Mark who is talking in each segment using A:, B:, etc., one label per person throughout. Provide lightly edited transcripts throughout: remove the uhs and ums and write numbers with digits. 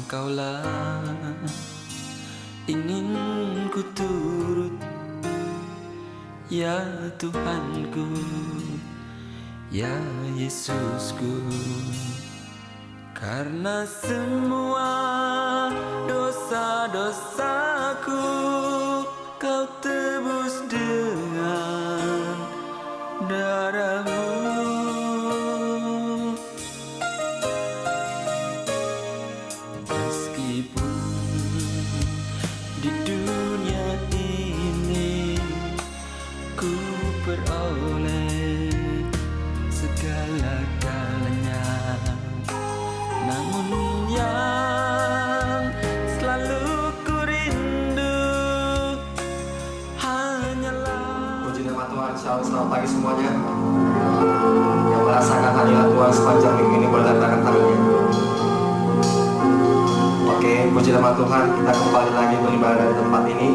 A: Engkaulah ingin ku turut, ya Tuhanku, ya Yesusku. Karena semua dosa-dosaku Kau tebus dengan darah-Mu. Meskipun di dunia ini ku peroleh segala-galanya, namun yang selalu ku rindu hanyalah.
B: Puji nama Tuhan. Selamat pagi semuanya yang merasakan hadirat Tuhan sepanjang minggu ini, boleh letakkan tangannya. Oke, puji nama Tuhan. Kita kembali lagi beribadah di tempat ini,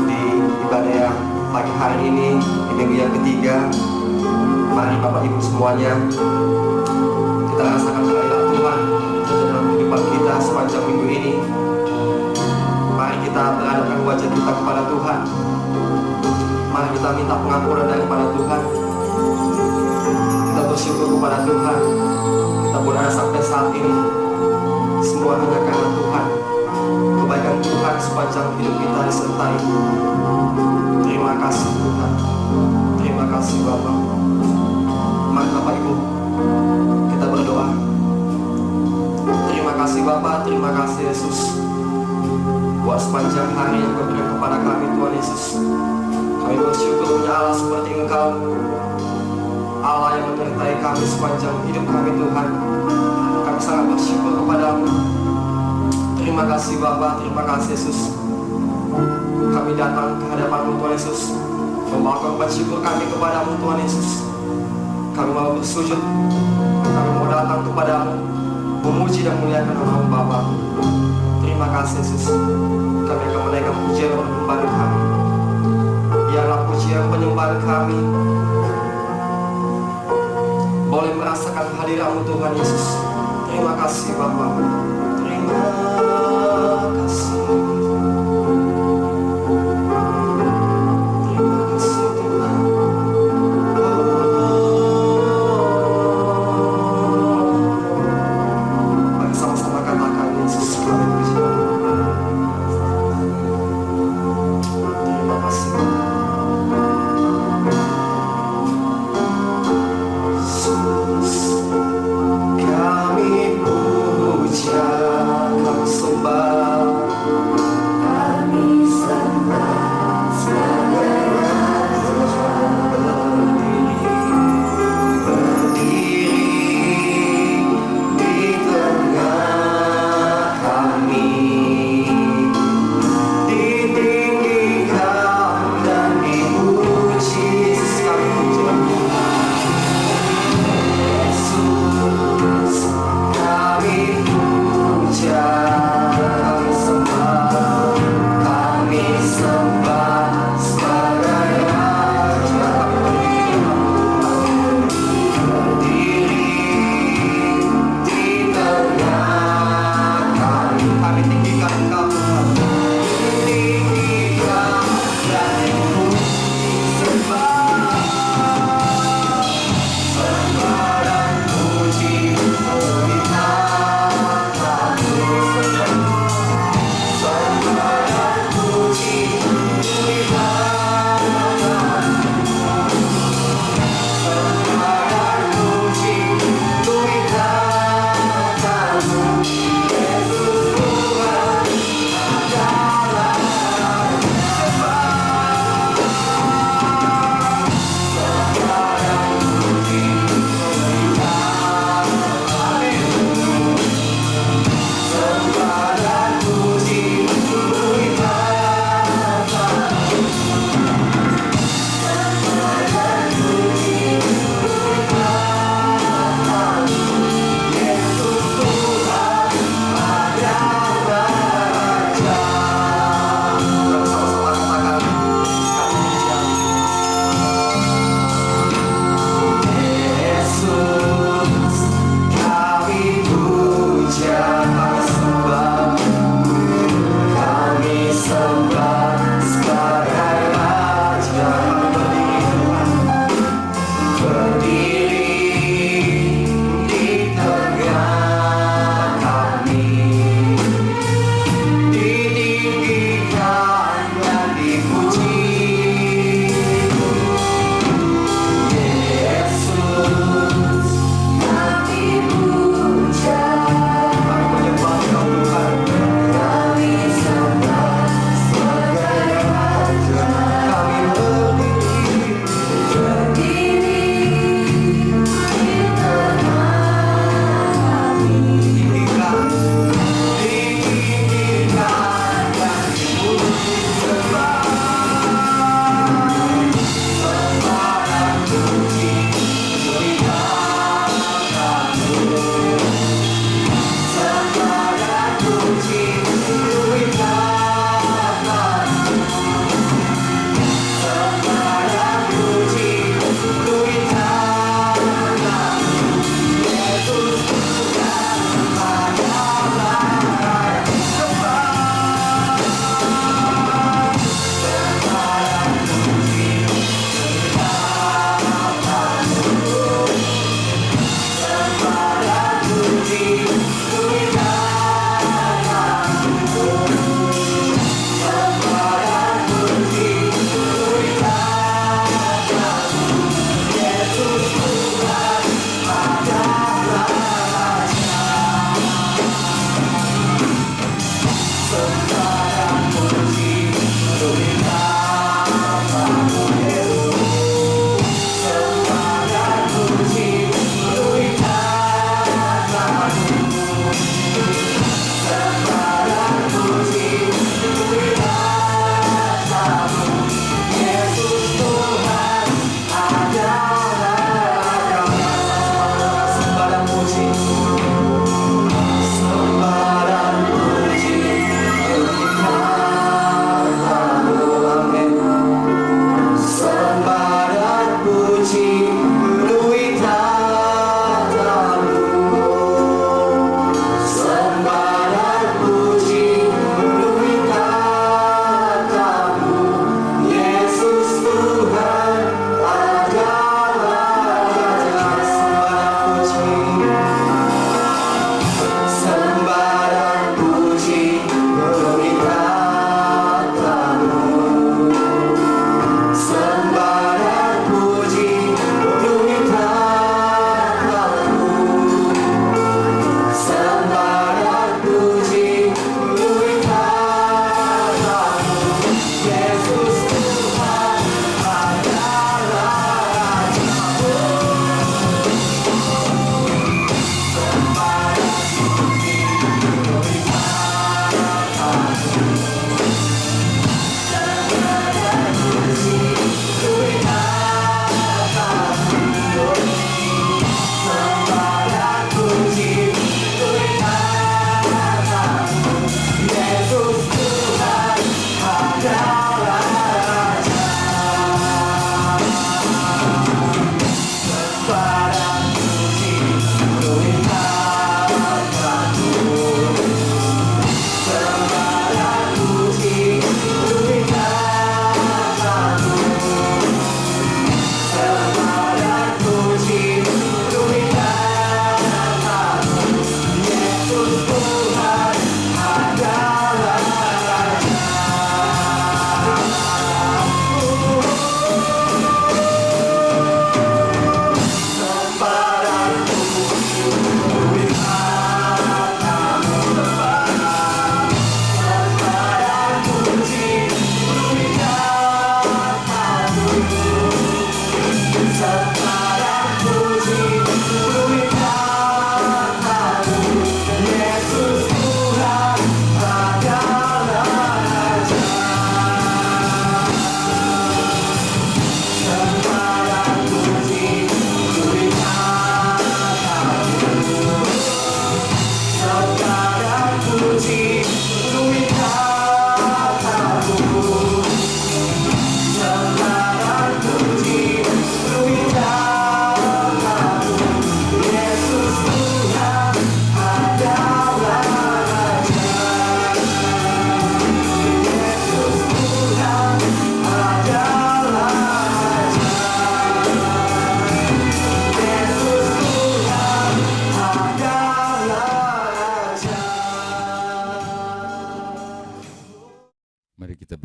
B: di ibadah yang pagi hari ini, di minggu yang ketiga. Mari Bapak Ibu semuanya, kita rasakan hadirat Tuhan dalam kehidupan kita sepanjang minggu ini. Mari kita berhadapkan wajah kita kepada Tuhan. Mari kita minta pengampunan daripada Tuhan. Kita bersyukur kepada Tuhan. Kita berada sampai saat ini, semua hanya karena Tuhan. Kebaikan Tuhan sepanjang hidup kita disertai. Terima kasih Tuhan. Terima kasih Bapak. Mari Bapak Ibu, kita berdoa. Terima kasih Bapak, terima kasih Yesus, buat sepanjang hari yang Kau berikan kepada kami Tuhan Yesus. Kami bersyukur punya Allah seperti Engkau, Allah yang menyertai kami sepanjang hidup kami Tuhan. Kami sangat bersyukur kepada-Mu. Terima kasih Bapa, terima kasih Yesus. Kami datang ke hadapan-Mu Tuhan Yesus, membawa korban syukur kami kepada-Mu Tuhan Yesus. Kami mau bersujud, kami mau datang kepada-Mu, memuji dan memuliakan nama-Mu Bapa. Terima kasih Yesus. Kami akan menaikkan pujian dan penyembahan kami. Biarlah pujian penyembahan kami boleh merasakan hadirat-Mu Tuhan Yesus. Terima kasih Bapa. Terima kasih. Terima kasih Tuhan. Mari sama-sama katakan Yesus, kami puji. Terima kasih. Kami puja, kami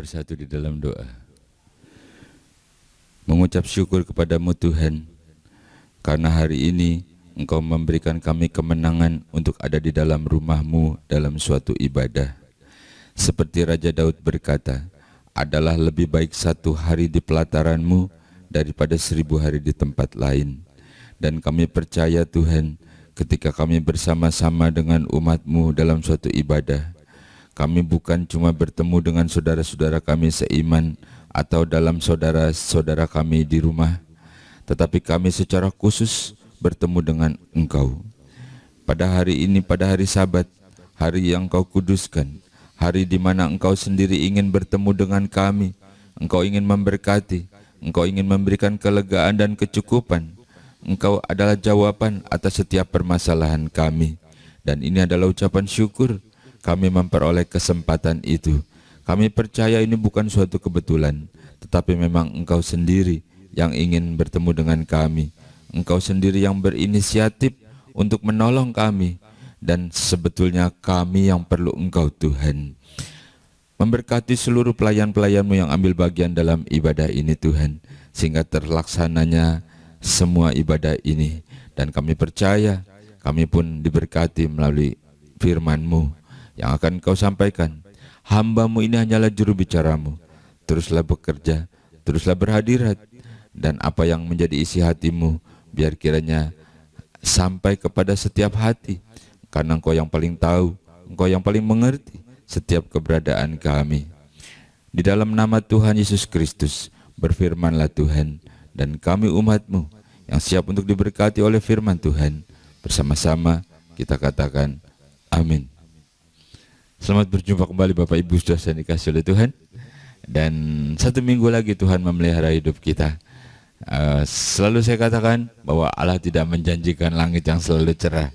C: bersatu di dalam doa. Mengucap syukur kepadamu Tuhan, karena hari ini Engkau memberikan kami kemenangan untuk ada di dalam rumah-Mu dalam suatu ibadah. Seperti Raja Daud berkata, adalah lebih baik 1 hari di pelataran-Mu daripada 1000 hari di tempat lain. Dan kami percaya Tuhan, ketika kami bersama-sama dengan umat-Mu dalam suatu ibadah, kami bukan cuma bertemu dengan saudara-saudara kami seiman atau dalam saudara-saudara kami di rumah, tetapi kami secara khusus bertemu dengan Engkau. Pada hari ini, pada hari Sabat, hari yang Engkau kuduskan, hari di mana Engkau sendiri ingin bertemu dengan kami, Engkau ingin memberkati, Engkau ingin memberikan kelegaan dan kecukupan. Engkau adalah jawaban atas setiap permasalahan kami. Dan ini adalah ucapan syukur kami memperoleh kesempatan itu. Kami percaya ini bukan suatu kebetulan, tetapi memang Engkau sendiri yang ingin bertemu dengan kami. Engkau sendiri yang berinisiatif untuk menolong kami, dan sebetulnya kami yang perlu Engkau Tuhan. Memberkati seluruh pelayan-pelayan-Mu yang ambil bagian dalam ibadah ini Tuhan, sehingga terlaksananya semua ibadah ini. Dan kami percaya kami pun diberkati melalui firman-Mu yang akan Engkau sampaikan. Hamba-Mu ini hanyalah juru bicara-Mu. Teruslah bekerja, teruslah berhadirat, dan apa yang menjadi isi hati-Mu biar kiranya sampai kepada setiap hati, karena Engkau yang paling tahu, Engkau yang paling mengerti setiap keberadaan kami. Di dalam nama Tuhan Yesus Kristus, berfirmanlah Tuhan, dan kami umat-Mu yang siap untuk diberkati oleh firman Tuhan, bersama-sama kita katakan amin. Selamat berjumpa kembali Bapak Ibu saudara yang dikasihi oleh Tuhan. Dan 1 minggu lagi Tuhan memelihara hidup kita. Selalu saya katakan bahwa Allah tidak menjanjikan langit yang selalu cerah.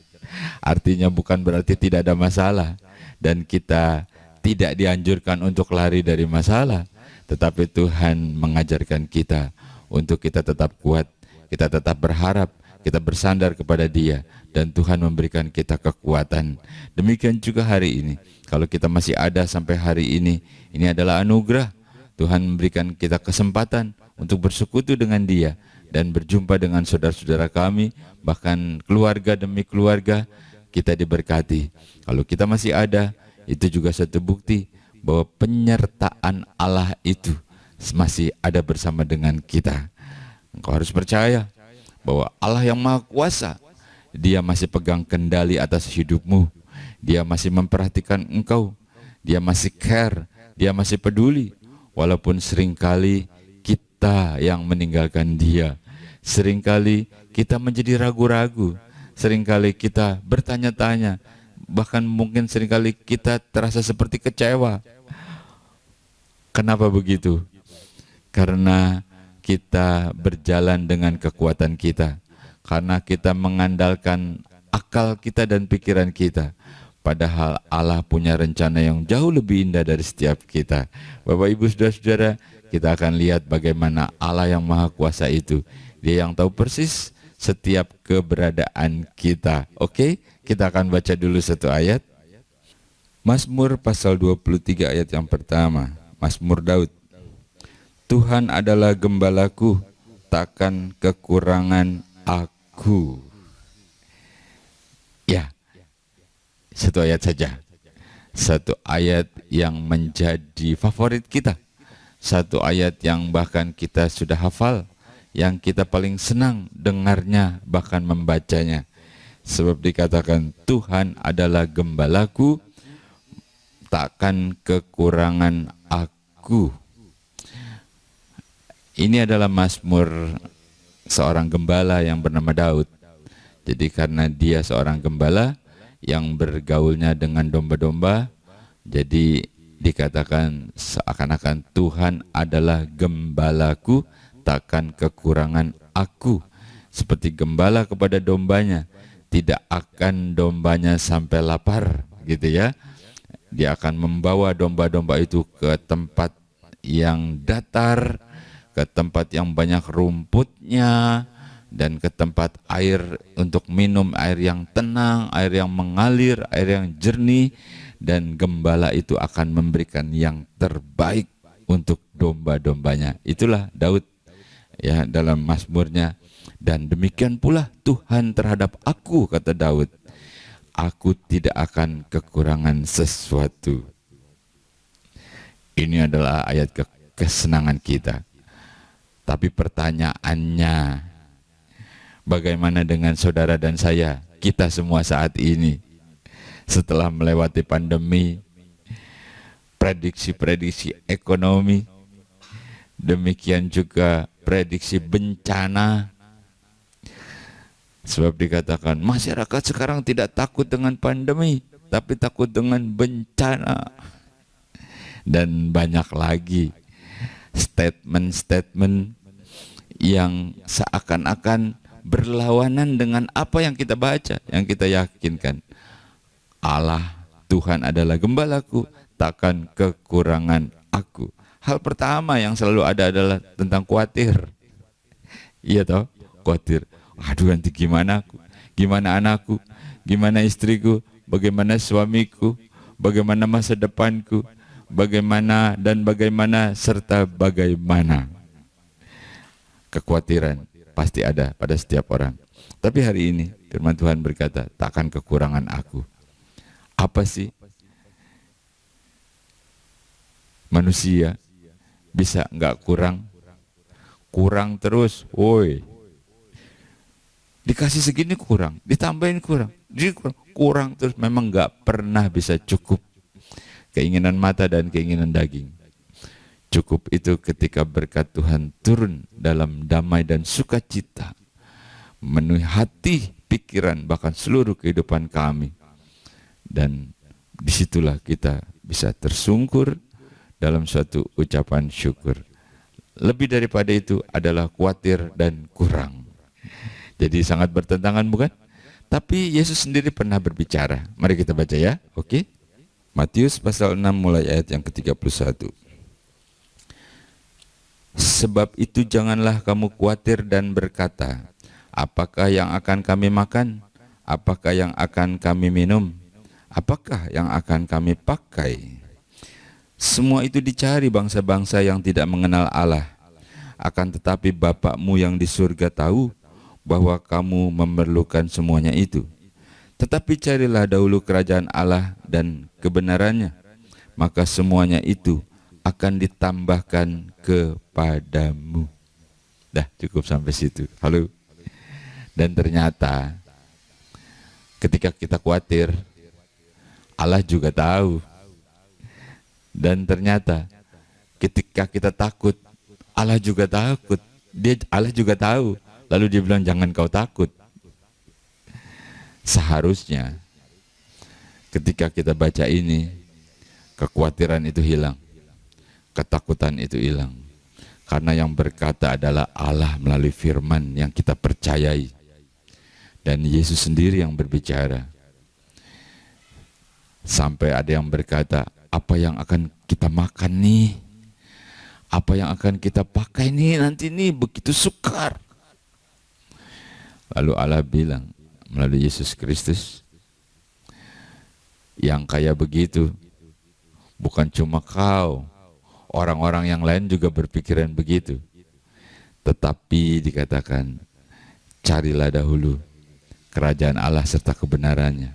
C: Artinya bukan berarti tidak ada masalah, dan kita tidak dianjurkan untuk lari dari masalah, tetapi Tuhan mengajarkan kita untuk kita tetap kuat, kita tetap berharap, kita bersandar kepada Dia, dan Tuhan memberikan kita kekuatan. Demikian juga hari ini, kalau kita masih ada sampai hari ini adalah anugerah. Tuhan memberikan kita kesempatan untuk bersekutu dengan Dia dan berjumpa dengan saudara-saudara kami, bahkan keluarga demi keluarga kita diberkati. Kalau kita masih ada, itu juga satu bukti bahwa penyertaan Allah itu masih ada bersama dengan kita. Engkau harus percaya bahwa Allah yang Maha Kuasa, Dia masih pegang kendali atas hidupmu. Dia masih memperhatikan engkau, Dia masih care, Dia masih peduli. Walaupun seringkali kita yang meninggalkan Dia, seringkali kita menjadi ragu-ragu, seringkali kita bertanya-tanya, bahkan mungkin seringkali kita terasa seperti kecewa. Kenapa begitu? Karena kita berjalan dengan kekuatan kita, karena kita mengandalkan akal kita dan pikiran kita. Padahal Allah punya rencana yang jauh lebih indah dari setiap kita. Bapak Ibu saudara-saudara, kita akan lihat bagaimana Allah yang Maha Kuasa itu, Dia yang tahu persis setiap keberadaan kita. Oke, kita akan baca dulu satu ayat. Mazmur pasal 23 ayat yang pertama. Mazmur Daud. Tuhan adalah gembalaku, takkan kekurangan aku. Ya, satu ayat saja. Satu ayat yang menjadi favorit kita. Satu ayat yang bahkan kita sudah hafal, yang kita paling senang dengarnya, bahkan membacanya. Sebab dikatakan Tuhan adalah gembalaku, takkan kekurangan aku. Ini adalah mazmur seorang gembala yang bernama Daud. Jadi karena dia seorang gembala yang bergaulnya dengan domba-domba, jadi dikatakan seakan-akan Tuhan adalah gembalaku, takkan kekurangan aku. Seperti gembala kepada dombanya, tidak akan dombanya sampai lapar, gitu ya. Dia akan membawa domba-domba itu ke tempat yang datar, ke tempat yang banyak rumputnya, dan ke tempat air untuk minum, air yang tenang, air yang mengalir, air yang jernih. Dan gembala itu akan memberikan yang terbaik untuk domba-dombanya. Itulah Daud ya dalam Mazmurnya. Dan demikian pula Tuhan terhadap aku, kata Daud, aku tidak akan kekurangan sesuatu. Ini adalah ayat kesenangan kita. Tapi pertanyaannya, bagaimana dengan saudara dan saya, kita semua saat ini, setelah melewati pandemi, prediksi-prediksi ekonomi, demikian juga prediksi bencana. Sebab dikatakan masyarakat sekarang tidak takut dengan pandemi, tapi takut dengan bencana. Dan banyak lagi statement-statement yang seakan-akan berlawanan dengan apa yang kita baca, yang kita yakinkan. Allah, Tuhan adalah gembalaku, takkan kekurangan aku. Hal pertama yang selalu ada adalah tentang khawatir. Iya toh, khawatir. Aduh, nanti gimana aku, gimana anakku, gimana istriku, bagaimana suamiku, bagaimana masa depanku, bagaimana dan bagaimana serta bagaimana. Kekhawatiran pasti ada pada setiap orang. Tapi hari ini firman Tuhan berkata, takkan kekurangan aku. Apa sih? Manusia bisa nggak kurang? Kurang terus, woi. Dikasih segini kurang, ditambahin kurang, kurang terus, memang nggak pernah bisa cukup. Keinginan mata dan keinginan daging. Cukup itu ketika berkat Tuhan turun dalam damai dan sukacita, memenuhi hati, pikiran, bahkan seluruh kehidupan kami. Dan disitulah kita bisa tersungkur dalam suatu ucapan syukur. Lebih daripada itu adalah khawatir dan kurang. Jadi sangat bertentangan, bukan? Tapi Yesus sendiri pernah berbicara. Mari kita baca ya, oke? Matius pasal 6 mulai ayat yang ke-31. Sebab itu janganlah kamu khawatir dan berkata, apakah yang akan kami makan? Apakah yang akan kami minum? Apakah yang akan kami pakai? Semua itu dicari bangsa-bangsa yang tidak mengenal Allah. Akan tetapi Bapakmu yang di surga tahu bahwa kamu memerlukan semuanya itu. Tetapi carilah dahulu kerajaan Allah dan kebenarannya, maka semuanya itu akan ditambahkan kepadamu. Dah, cukup sampai situ. Halo. Dan ternyata ketika kita khawatir, Allah juga tahu. Dan ternyata ketika kita takut, Allah juga takut. Allah juga tahu. Lalu dia bilang, jangan kau takut. Seharusnya ketika kita baca ini, kekhawatiran itu hilang, ketakutan itu hilang. Karena yang berkata adalah Allah melalui firman yang kita percayai. Dan Yesus sendiri yang berbicara. Sampai ada yang berkata, apa yang akan kita makan nih? Apa yang akan kita pakai nih nanti nih, begitu sukar. Lalu Allah bilang melalui Yesus Kristus, yang kayak begitu bukan cuma kau, orang-orang yang lain juga berpikiran begitu. Tetapi dikatakan, carilah dahulu kerajaan Allah serta kebenarannya,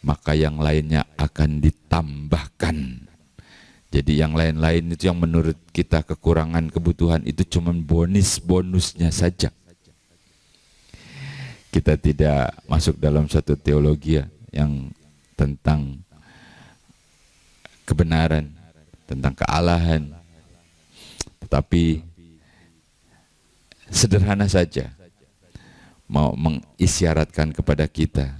C: maka yang lainnya akan ditambahkan. Jadi yang lain-lain itu yang menurut kita kekurangan, kebutuhan, itu cuma bonusnya saja. Kita tidak masuk dalam satu teologi yang tentang kebenaran, tentang kealahan. Tetapi sederhana saja mau mengisyaratkan kepada kita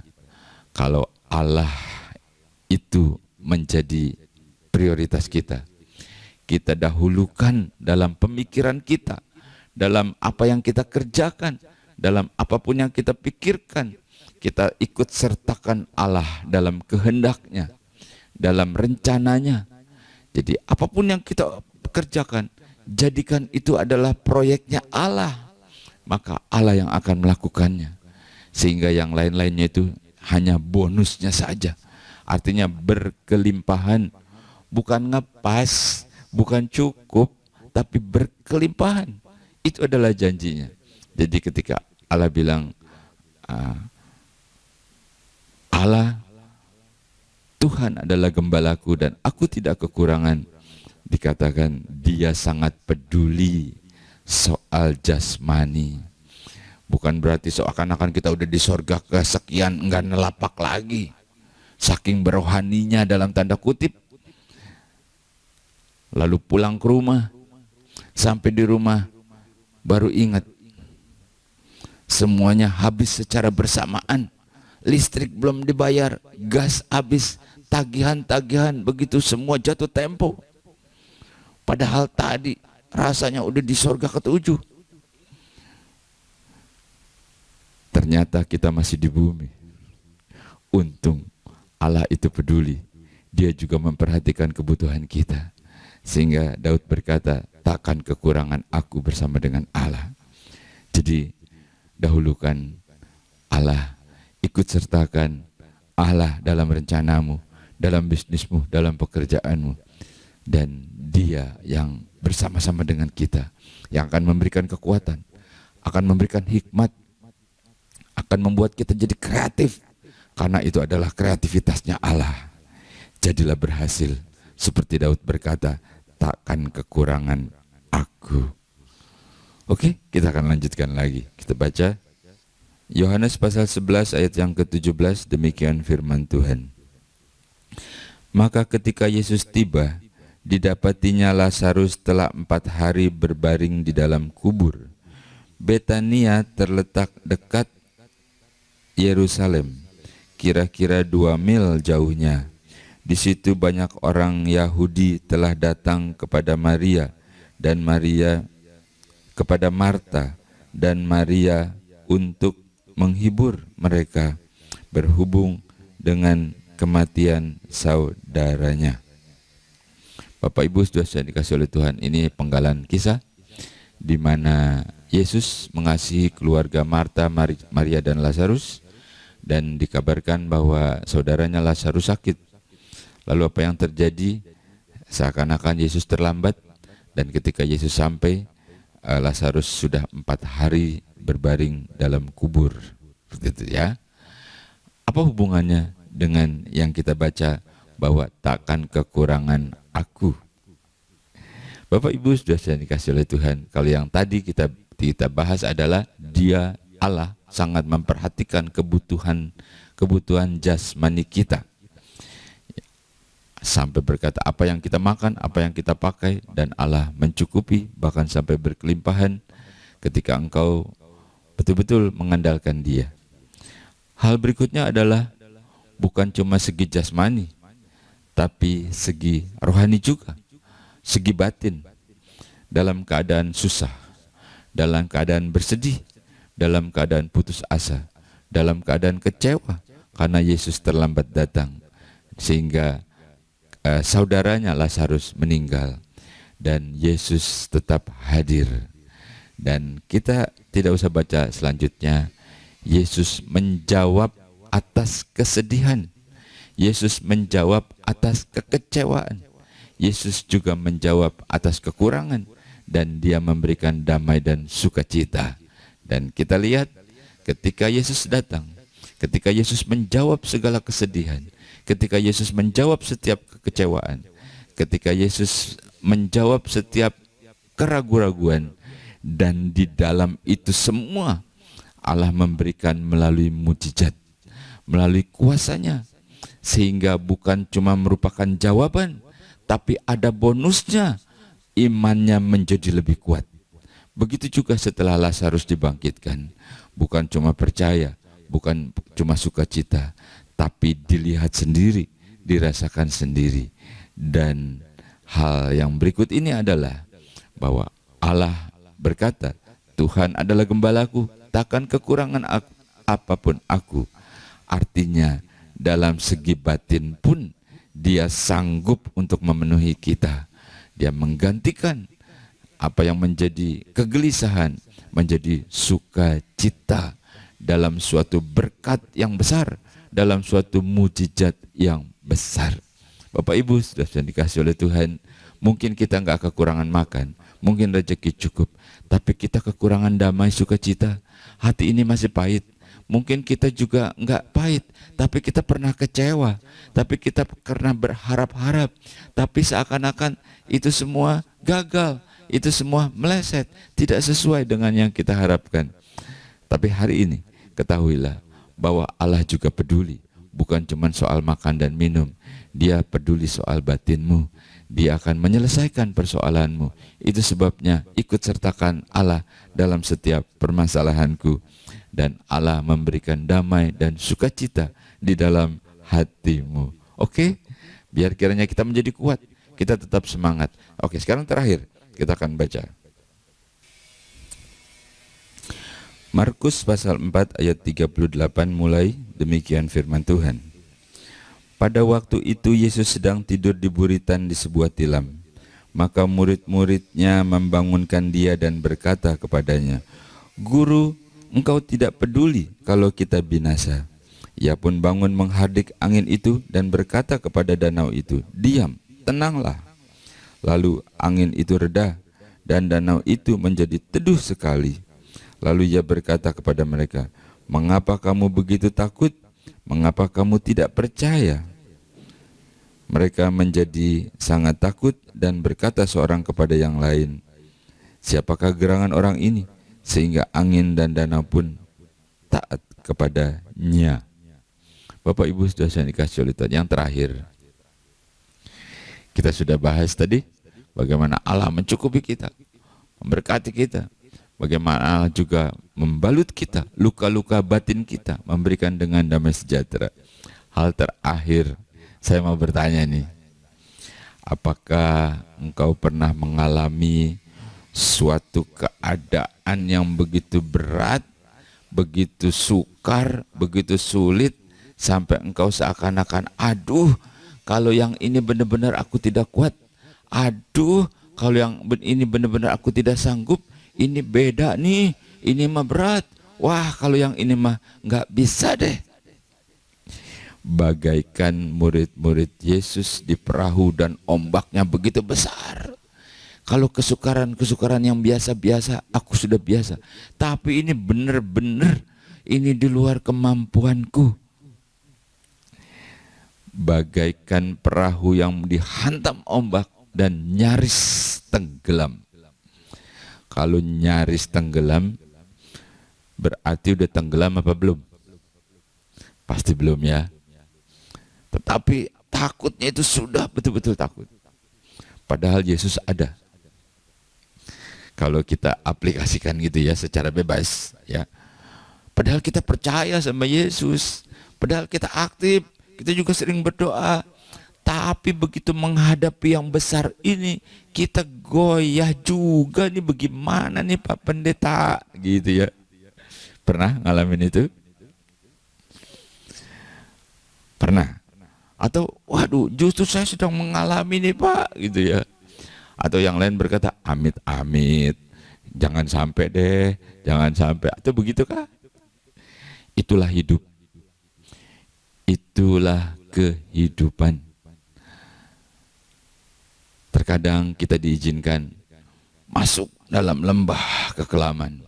C: kalau Allah itu menjadi prioritas kita. Kita dahulukan dalam pemikiran kita, dalam apa yang kita kerjakan, dalam apapun yang kita pikirkan. Kita ikut sertakan Allah dalam kehendaknya, dalam rencananya. Jadi apapun yang kita kerjakan, jadikan itu adalah proyeknya Allah. Maka Allah yang akan melakukannya. Sehingga yang lain-lainnya itu hanya bonusnya saja. Artinya berkelimpahan, bukan ngepas, bukan cukup, tapi berkelimpahan. Itu adalah janjinya. Jadi ketika Allah bilang, Allah Tuhan adalah gembalaku dan aku tidak kekurangan, dikatakan dia sangat peduli soal jasmani. Bukan berarti seakan-akan kita udah di sorga kesekian, enggak nelapak lagi. Saking berohaninya dalam tanda kutip. Lalu pulang ke rumah, sampai di rumah baru ingat semuanya habis secara bersamaan. Listrik belum dibayar, gas habis, tagihan-tagihan, begitu semua jatuh tempo. Padahal tadi rasanya udah di sorga ketujuh. Ternyata kita masih di bumi. Untung Allah itu peduli. Dia juga memperhatikan kebutuhan kita. Sehingga Daud berkata, takkan kekurangan aku bersama dengan Allah. Jadi dahulukan Allah, ikut sertakan Allah dalam rencanamu, dalam bisnismu, dalam pekerjaanmu. Dan dia yang bersama-sama dengan kita, yang akan memberikan kekuatan, akan memberikan hikmat, akan membuat kita jadi kreatif, karena itu adalah kreativitasnya Allah. Jadilah berhasil, seperti Daud berkata, takkan kekurangan aku. Oke, kita akan lanjutkan lagi. Kita baca Yohanes pasal 11 ayat yang ke-17, demikian firman Tuhan. Maka ketika Yesus tiba, didapatinya Lazarus telah 4 hari berbaring di dalam kubur. Betania terletak dekat Yerusalem, kira-kira 2 mil jauhnya. Di situ banyak orang Yahudi telah datang kepada Maria dan kepada Marta dan Maria untuk menghibur mereka berhubung dengan kematian saudaranya. Bapak Ibu saudara yang dikasihi oleh Tuhan, ini penggalan kisah di mana Yesus mengasihi keluarga Marta, Maria dan Lazarus, dan dikabarkan bahwa saudaranya Lazarus sakit. Lalu apa yang terjadi? Seakan-akan Yesus terlambat, dan ketika Yesus sampai, Lazarus sudah 4 hari berbaring dalam kubur. Seperti itu ya. Apa hubungannya dengan yang kita baca bahwa takkan kekurangan aku? Bapak Ibu sudah dikasih oleh Tuhan, kalau yang tadi kita bahas adalah dia Allah sangat memperhatikan kebutuhan jasmani kita. Sampai berkata apa yang kita makan, apa yang kita pakai, dan Allah mencukupi bahkan sampai berkelimpahan ketika engkau betul-betul mengandalkan Dia. Hal berikutnya adalah bukan cuma segi jasmani, tapi segi rohani juga, segi batin. Dalam keadaan susah, dalam keadaan bersedih, dalam keadaan putus asa, dalam keadaan kecewa karena Yesus terlambat datang, sehingga saudaranya Lazarus meninggal dan Yesus tetap hadir. Dan kita tidak usah baca selanjutnya. Yesus menjawab atas kesedihan, Yesus menjawab atas kekecewaan, Yesus juga menjawab atas kekurangan, dan Dia memberikan damai dan sukacita. Dan kita lihat ketika Yesus datang, ketika Yesus menjawab segala kesedihan, ketika Yesus menjawab setiap kekecewaan, ketika Yesus menjawab setiap keraguan-raguan, dan di dalam itu semua Allah memberikan melalui mujizat, melalui kuasanya, sehingga bukan cuma merupakan jawaban, tapi ada bonusnya, imannya menjadi lebih kuat. Begitu juga setelah Lazarus dibangkitkan, bukan cuma percaya, bukan cuma sukacita, tapi dilihat sendiri, dirasakan sendiri. Dan hal yang berikut ini adalah bahwa Allah berkata, Tuhan adalah gembalaku, takkan kekurangan apapun aku. Artinya dalam segi batin pun Dia sanggup untuk memenuhi kita. Dia menggantikan apa yang menjadi kegelisahan menjadi sukacita dalam suatu berkat yang besar, dalam suatu mujizat yang besar. Bapak Ibu sudah dikasih oleh Tuhan, Mungkin kita nggak kekurangan makan, mungkin rezeki cukup, tapi kita kekurangan damai, sukacita. Hati ini masih pahit. Mungkin kita juga nggak pahit, tapi kita pernah kecewa, tapi kita pernah berharap-harap, tapi seakan-akan itu semua gagal, itu semua meleset, tidak sesuai dengan yang kita harapkan. Tapi hari ini ketahuilah bahwa Allah juga peduli, bukan cuma soal makan dan minum. Dia peduli soal batinmu. Dia akan menyelesaikan persoalanmu. Itu sebabnya ikut sertakan Allah dalam setiap permasalahanku. Dan Allah memberikan damai dan sukacita di dalam hatimu. Oke? Biar kiranya kita menjadi kuat, kita tetap semangat. Oke, sekarang terakhir kita akan baca Markus pasal 4 ayat 38 mulai. Demikian firman Tuhan. Pada waktu itu Yesus sedang tidur di buritan di sebuah tilam. Maka murid-muridnya membangunkan dia dan berkata kepadanya, "Guru, engkau tidak peduli kalau kita binasa." Ia pun bangun menghardik angin itu dan berkata kepada danau itu, "Diam, tenanglah." Lalu angin itu reda dan danau itu menjadi teduh sekali. Lalu ia berkata kepada mereka, "Mengapa kamu begitu takut? Mengapa kamu tidak percaya?" Mereka menjadi sangat takut dan berkata seorang kepada yang lain, "Siapakah gerangan orang ini sehingga angin dan danau pun taat kepadanya?" Bapak Ibu sudah saya dikasih oleh Tuhan. Yang terakhir, kita sudah bahas tadi bagaimana Allah mencukupi kita, memberkati kita, bagaimana Allah juga membalut kita, luka-luka batin kita, memberikan dengan damai sejahtera. Hal terakhir, saya mau bertanya nih, apakah engkau pernah mengalami suatu keadaan yang begitu berat, begitu sukar, begitu sulit, sampai engkau seakan-akan, aduh, kalau yang ini benar-benar aku tidak kuat, aduh, kalau yang ini benar-benar aku tidak sanggup, ini beda nih, ini mah berat, wah kalau yang ini mah nggak bisa deh. Bagaikan murid-murid Yesus di perahu dan ombaknya begitu besar. Kalau kesukaran-kesukaran yang biasa-biasa aku sudah biasa, tapi ini benar-benar ini di luar kemampuanku. Bagaikan perahu yang dihantam ombak dan nyaris tenggelam. Kalau nyaris tenggelam, berarti udah tenggelam apa belum? Pasti belum ya. Tetapi takutnya itu sudah betul-betul takut. Padahal Yesus ada. Kalau kita aplikasikan gitu ya secara bebas ya. Padahal kita percaya sama Yesus. Padahal kita aktif, kita juga sering berdoa. Tapi begitu menghadapi yang besar ini, kita goyah juga nih, bagaimana nih Pak Pendeta gitu ya. Pernah ngalamin itu? Pernah? Atau waduh justru saya sedang mengalami nih Pak gitu ya. Atau yang lain berkata amit-amit, jangan sampai deh, jangan sampai. Atau begitukah? Itulah hidup. Itulah kehidupan. Terkadang kita diizinkan masuk dalam lembah kekelaman.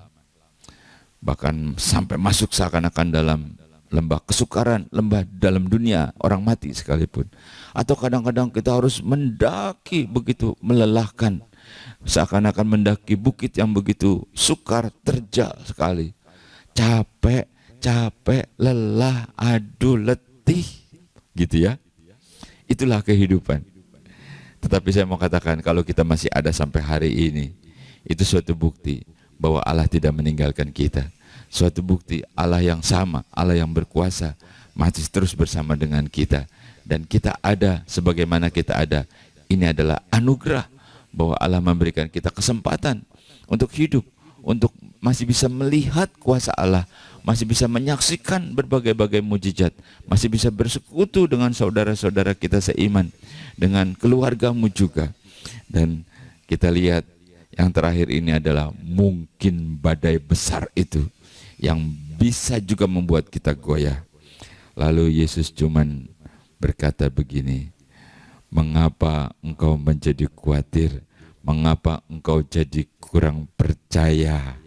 C: Bahkan sampai masuk seakan-akan dalam lembah kesukaran, lembah dalam dunia orang mati sekalipun. Atau kadang-kadang kita harus mendaki begitu melelahkan, seakan-akan mendaki bukit yang begitu sukar, terjal sekali, capek, lelah, aduh, letih, gitu ya. Itulah kehidupan. Tetapi saya mau katakan, kalau kita masih ada sampai hari ini, itu suatu bukti bahwa Allah tidak meninggalkan kita. Suatu bukti Allah yang sama, Allah yang berkuasa masih terus bersama dengan kita. Dan kita ada sebagaimana kita ada. Ini adalah anugerah bahwa Allah memberikan kita kesempatan untuk hidup, untuk masih bisa melihat kuasa Allah, masih bisa menyaksikan berbagai-bagai mujizat, masih bisa bersekutu dengan saudara-saudara kita seiman, dengan keluargamu juga. Dan kita lihat yang terakhir ini adalah mungkin badai besar itu yang bisa juga membuat kita goyah. Lalu Yesus cuman berkata begini, Mengapa engkau menjadi khawatir? Mengapa engkau jadi kurang percaya?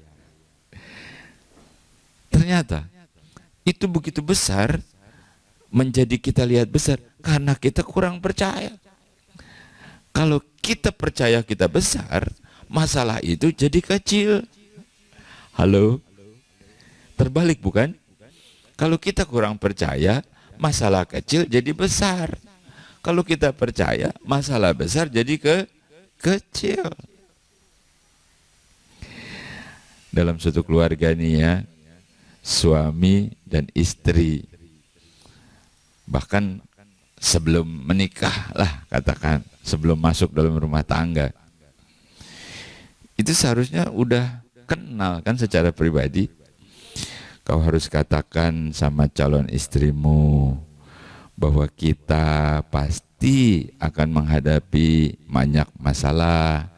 C: Ternyata itu begitu besar, menjadi kita lihat besar karena kita kurang percaya. Kalau kita percaya kita besar, masalah itu jadi kecil. Halo? Terbalik bukan? Kalau kita kurang percaya, masalah kecil jadi besar. Kalau kita percaya, masalah besar jadi kecil. Dalam suatu keluarga nih ya, suami dan istri, bahkan sebelum menikah lah katakan, sebelum masuk dalam rumah tangga, itu seharusnya udah kenal kan secara pribadi. Kau harus katakan sama calon istrimu bahwa kita pasti akan menghadapi banyak masalah,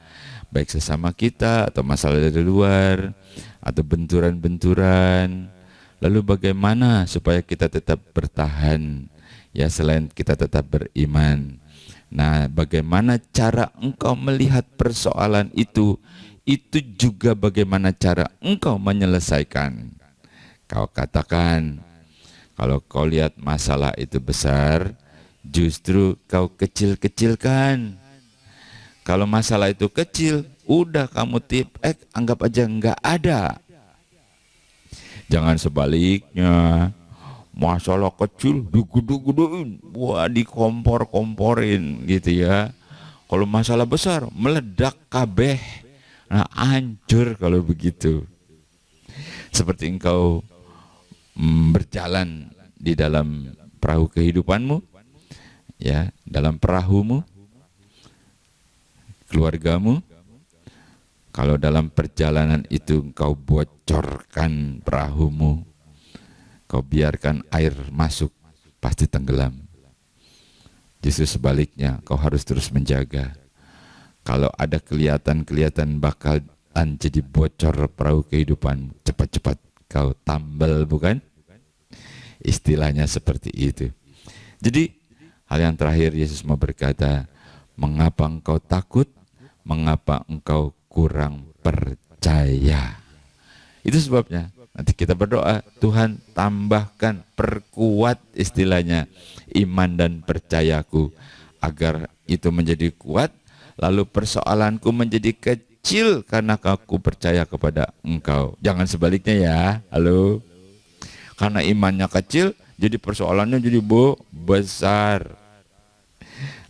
C: baik sesama kita atau masalah dari luar atau benturan-benturan. Lalu bagaimana supaya kita tetap bertahan, ya selain kita tetap beriman. Nah, bagaimana cara engkau melihat persoalan itu juga bagaimana cara engkau menyelesaikan. Kau katakan, kalau kau lihat masalah itu besar, justru kau kecil-kecilkan. Kalau masalah itu kecil, udah kamu anggap aja nggak ada. Jangan sebaliknya, masalah kecil digede-gedein, wah dikompor-komporin gitu ya. Kalau masalah besar, meledak kabeh. Nah, hancur kalau begitu. Seperti engkau berjalan di dalam perahu kehidupanmu, ya, dalam perahumu, keluargamu. Kalau dalam perjalanan itu engkau bocorkan perahumu, kau biarkan air masuk, pasti tenggelam. Justru sebaliknya, kau harus terus menjaga. Kalau ada kelihatan bakalan jadi bocor perahu kehidupan, cepat-cepat kau tambal, bukan? Istilahnya seperti itu. Jadi hal yang terakhir Yesus mau berkata, mengapa engkau takut? Mengapa engkau kurang percaya? Itu sebabnya nanti kita berdoa, Tuhan tambahkan, perkuat istilahnya iman dan percayaku, agar itu menjadi kuat, lalu persoalanku menjadi kecil karena aku percaya kepada engkau. Jangan sebaliknya ya, halo. Karena imannya kecil, jadi persoalannya jadi besar.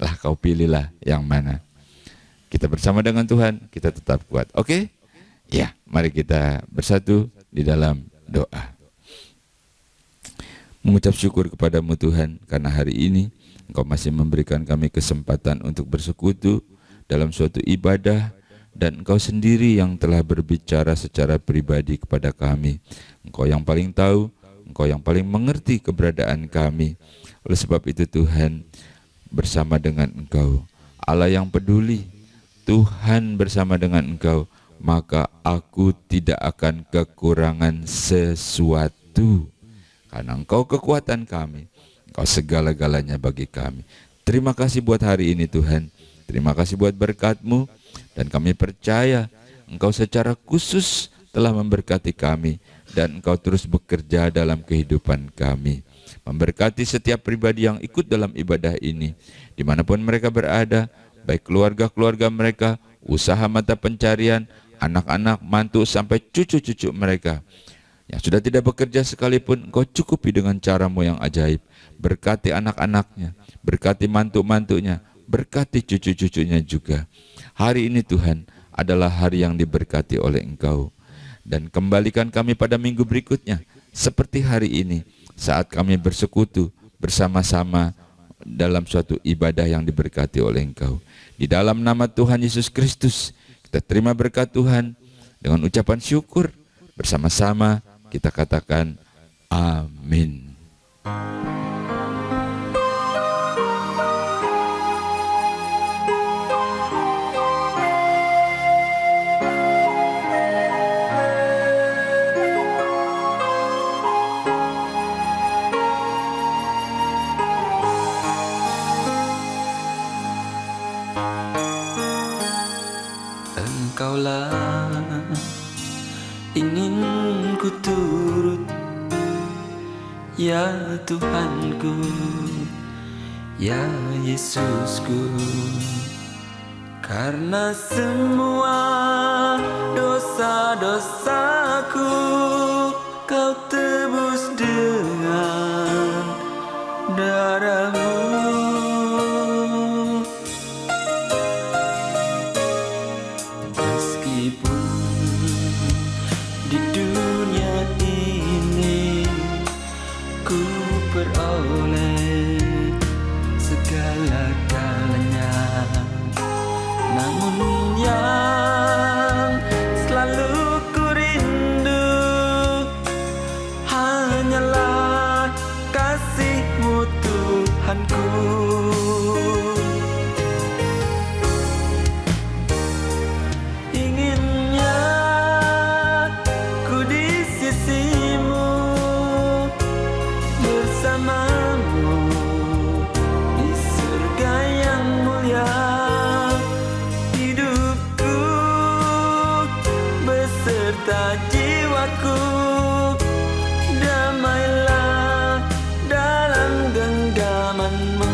C: Lah kau pilihlah yang mana. Kita bersama dengan Tuhan, kita tetap kuat. Oke? Ya, mari kita bersatu di dalam doa. Mengucap syukur kepadamu Tuhan, karena hari ini Engkau masih memberikan kami kesempatan untuk bersekutu dalam suatu ibadah, dan Engkau sendiri yang telah berbicara secara pribadi kepada kami. Engkau yang paling tahu, Engkau yang paling mengerti keberadaan kami. Oleh sebab itu Tuhan, bersama dengan Engkau, Allah yang peduli, Tuhan bersama dengan Engkau, maka aku tidak akan kekurangan sesuatu. Karena Engkau kekuatan kami, Engkau segala-galanya bagi kami. Terima kasih buat hari ini Tuhan. Terima kasih buat berkat-Mu, dan kami percaya Engkau secara khusus telah memberkati kami, dan Engkau terus bekerja dalam kehidupan kami. Memberkati setiap pribadi yang ikut dalam ibadah ini, dimanapun mereka berada, baik keluarga-keluarga mereka, usaha mata pencarian, anak-anak, mantu, sampai cucu-cucu mereka. Yang sudah tidak bekerja sekalipun, Engkau cukupi dengan cara-Mu yang ajaib. Berkati anak-anaknya, berkati mantu-mantunya, berkati cucu-cucunya juga. Hari ini Tuhan adalah hari yang diberkati oleh Engkau. Dan kembalikan kami pada minggu berikutnya, seperti hari ini, saat kami bersekutu bersama-sama dalam suatu ibadah yang diberkati oleh Engkau. Di dalam nama Tuhan Yesus Kristus, kita terima berkat Tuhan dengan ucapan syukur. Bersama-sama kita katakan amin.
A: ingin ku turut, ya Tuhanku, ya Yesusku. Karena semua dosa-dosaku Kau tebus dengan darah-Mu. Meskipun di dunia ini ku peroleh segala-galanya, namun yang selalu ku rindu hanyalah kasih-Mu Tuhanku. Inginnya ku di sisi-Mu, bersama-Mu di surga yang mulia. Hidupku beserta jiwaku damailah dalam genggaman-Mu.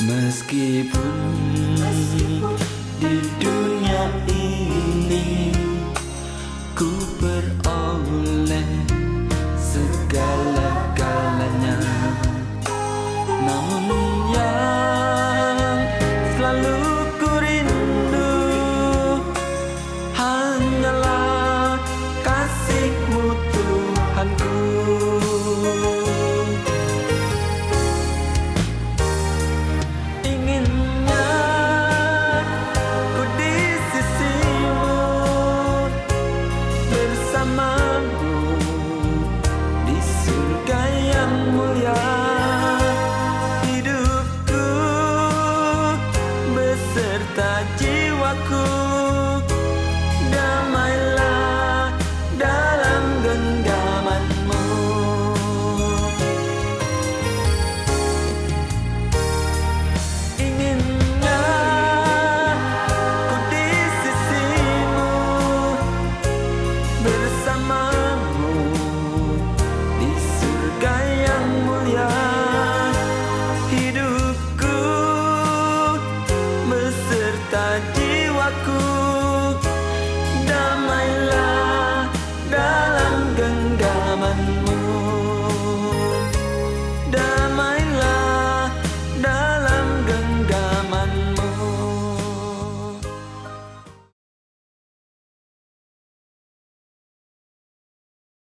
A: Meskipun di dunia ini ku peroleh segala-galanya, namun yang